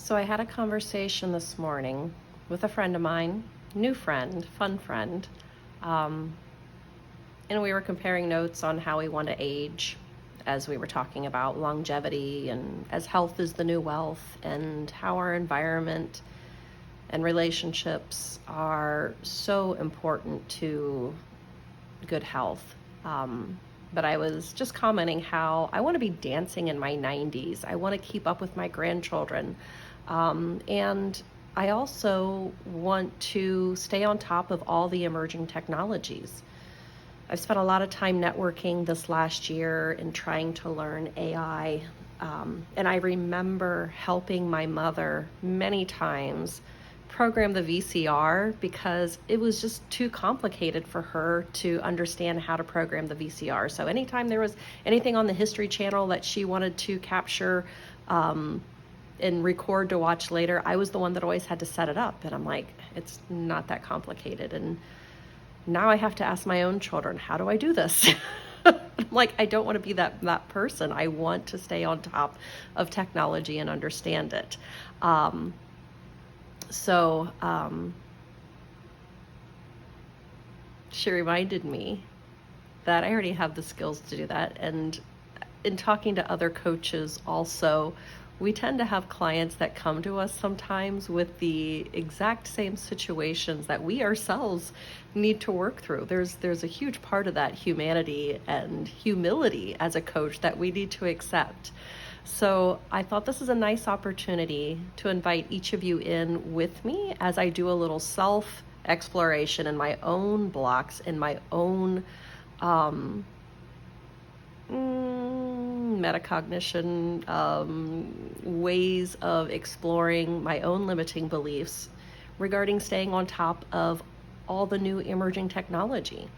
So I had a conversation this morning with a friend of mine, new friend, fun friend, um, and we were comparing notes on how we want to age as we were talking about longevity and as health is the new wealth and how our environment and relationships are so important to good health. But I was just commenting how I want to be dancing in my 90s. I want to keep up with my grandchildren. And I also want to stay on top of all the emerging technologies. I've spent a lot of time networking this last year and trying to learn AI. And I remember helping my mother many times program the VCR because it was just too complicated for her to understand how to program the VCR. So anytime there was anything on the History Channel that she wanted to capture and record to watch later, I was the one that always had to set it up. And I'm like, it's not that complicated. And now I have to ask my own children, how do I do this? Like, I don't want to be that person. I want to stay on top of technology and understand it. So she reminded me that I already have the skills to do that. And in talking to other coaches also, we tend to have clients that come to us sometimes with the exact same situations that we ourselves need to work through. There's a huge part of that humanity and humility as a coach that we need to accept. So I thought this is a nice opportunity to invite each of you in with me as I do a little self exploration in my own blocks, in my own metacognition, ways of exploring my own limiting beliefs regarding staying on top of all the new emerging technology.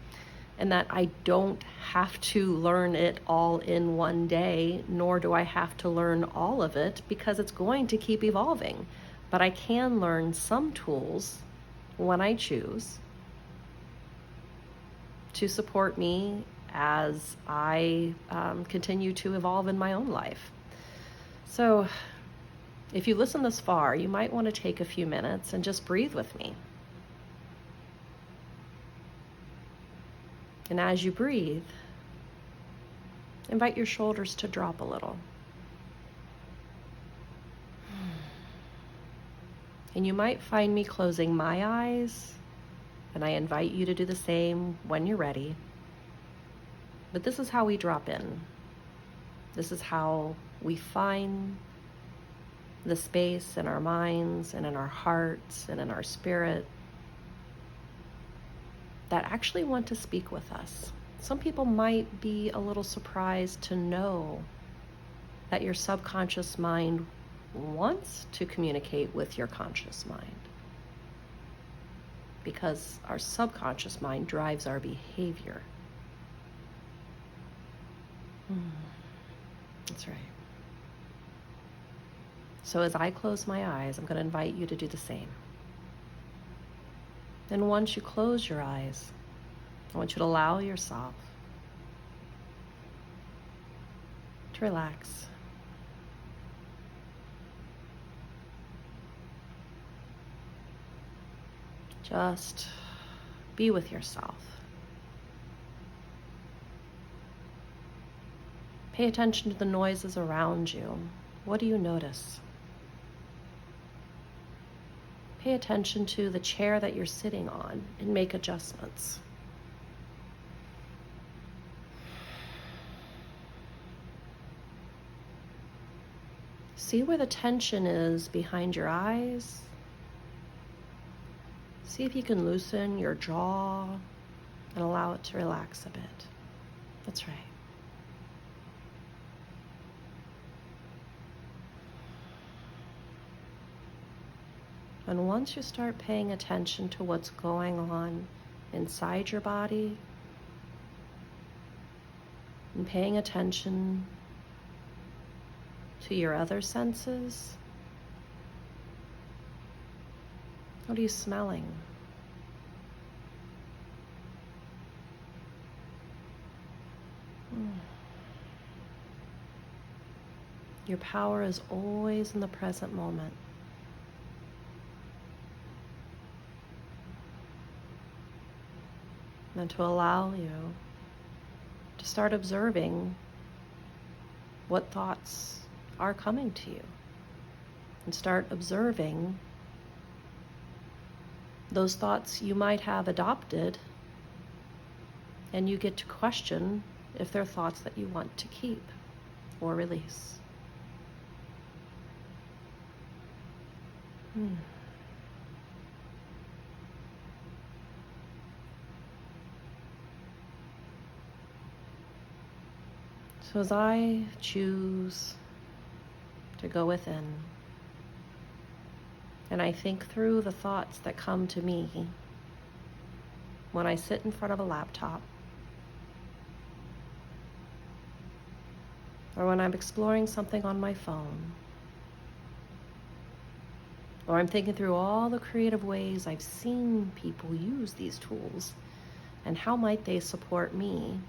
And that I don't have to learn it all in one day, nor do I have to learn all of it because it's going to keep evolving. But I can learn some tools when I choose to support me as I continue to evolve in my own life. So if you listen this far, you might want to take a few minutes and just breathe with me. And as you breathe, invite your shoulders to drop a little. And you might find me closing my eyes, and I invite you to do the same when you're ready. But this is how we drop in. This is how we find the space in our minds and in our hearts and in our spirit that actually want to speak with us. Some people might be a little surprised to know that your subconscious mind wants to communicate with your conscious mind, because our subconscious mind drives our behavior. That's right. So as I close my eyes, I'm going to invite you to do the same. And once you close your eyes, I want you to allow yourself to relax. Just be with yourself. Pay attention to the noises around you. What do you notice? Pay attention to the chair that you're sitting on and make adjustments. See where the tension is behind your eyes. See if you can loosen your jaw and allow it to relax a bit. That's right. And once you start paying attention to what's going on inside your body and paying attention to your other senses, what are you smelling? Your power is always in the present moment. and to allow you to start observing what thoughts are coming to you, and start observing those thoughts you might have adopted, and you get to question if they're thoughts that you want to keep or release. So as I choose to go within, and I think through the thoughts that come to me when I sit in front of a laptop, or when I'm exploring something on my phone, or I'm thinking through all the creative ways I've seen people use these tools and how might they support me,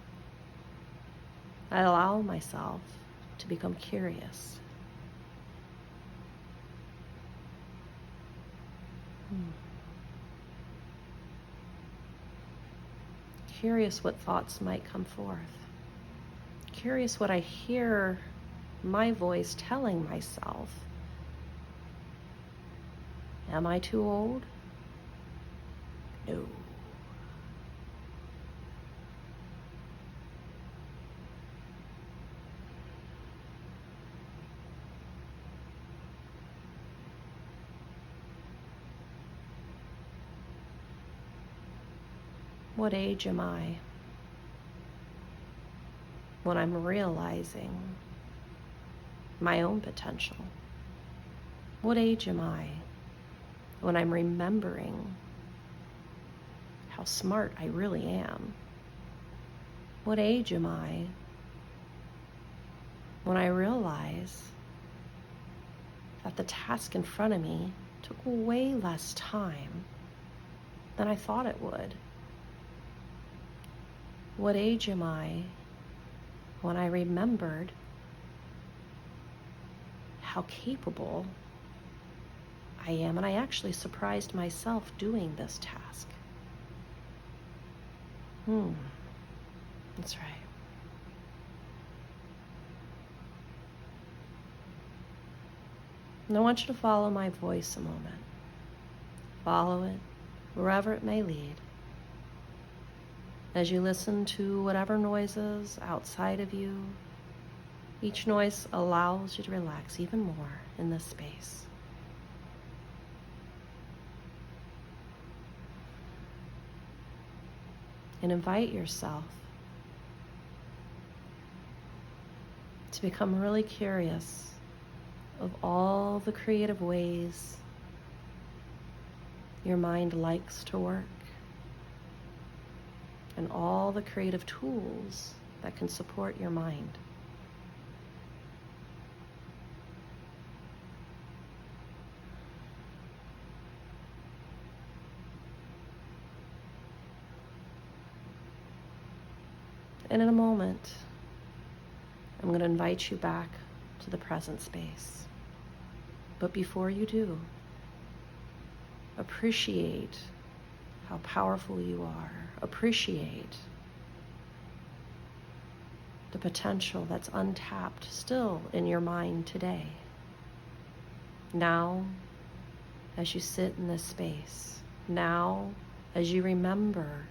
I allow myself to become curious. Curious what thoughts might come forth. Curious what I hear my voice telling myself. Am I too old? No. What age am I when I'm realizing my own potential? What age am I when I'm remembering how smart I really am? What age am I when I realize that the task in front of me took way less time than I thought it would? What age am I when I remembered how capable I am, and I actually surprised myself doing this task? That's right. And I want you to follow my voice a moment. Follow it wherever it may lead. As you listen to whatever noises outside of you, each noise allows you to relax even more in this space. And invite yourself to become really curious of all the creative ways your mind likes to work, and all the creative tools that can support your mind. And in a moment, I'm going to invite you back to the present space. But before you do, appreciate how powerful you are. Appreciate the potential that's untapped still in your mind today. Now, as you sit in this space, now, as you remember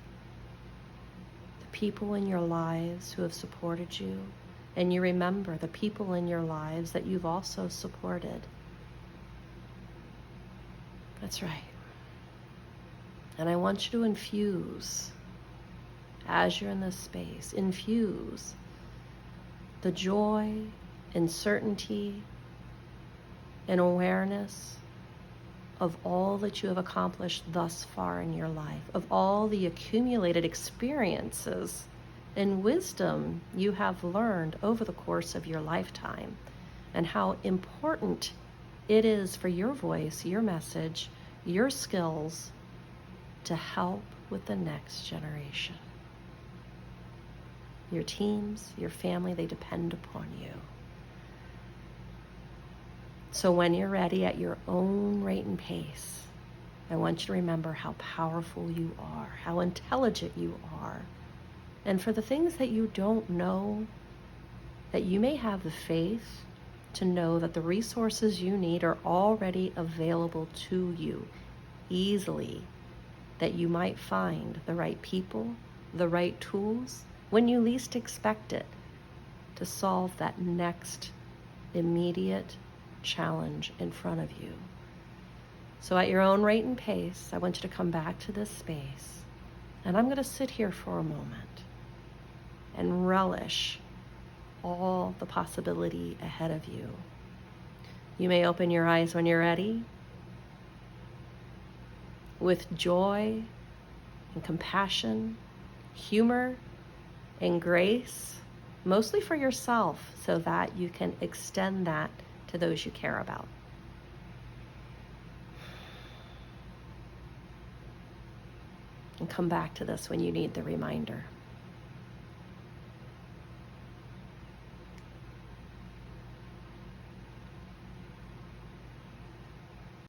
the people in your lives who have supported you, and you remember the people in your lives that you've also supported. That's right. And I want you to infuse, as you're in this space, infuse the joy and certainty and awareness of all that you have accomplished thus far in your life, of all the accumulated experiences and wisdom you have learned over the course of your lifetime, and how important it is for your voice, your message, your skills to help with the next generation. Your teams, your family, they depend upon you. So when you're ready at your own rate and pace, I want you to remember how powerful you are, how intelligent you are. And for the things that you don't know, that you may have the faith to know that the resources you need are already available to you easily, that you might find the right people, the right tools, when you least expect it, to solve that next immediate challenge in front of you. So at your own rate and pace, I want you to come back to this space, and I'm going to sit here for a moment and relish all the possibility ahead of you. You may open your eyes when you're ready, with joy and compassion, humor and grace, mostly for yourself, so that you can extend that to those you care about. And come back to this when you need the reminder.